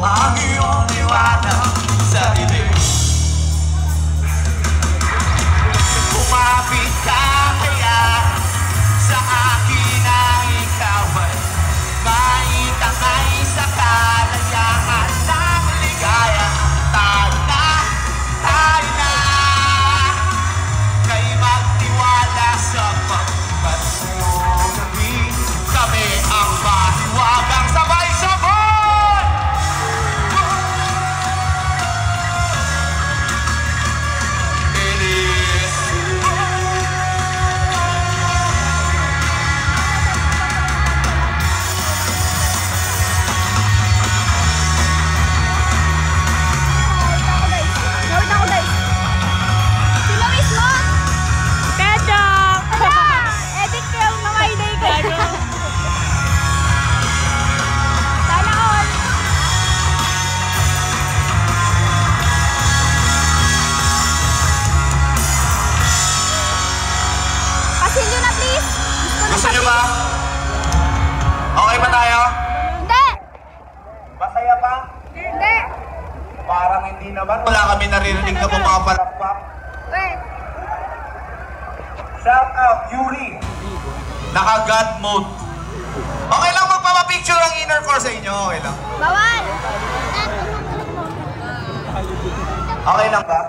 ang iyong liwanag sa dilim. Kumapit ka kaya sa akin ang ikaw ay maitangay sa kalayaan ng ligaya. Tayo na kay magtiwala sa pagpatuloy. Kami ang mahiwagang sabay-sabay. Bilis. Gusto nyo ba? Okay ba tayo? Hindi! Masaya pa? Hindi! Parang hindi naman. Wala kami naririnig na pumapalakpak. Wait! Shout out, Yuri! Naka-God mode. Okay lang magpapapicture ang inner core sa inyo. Okay lang. Bawal! Okay lang ba?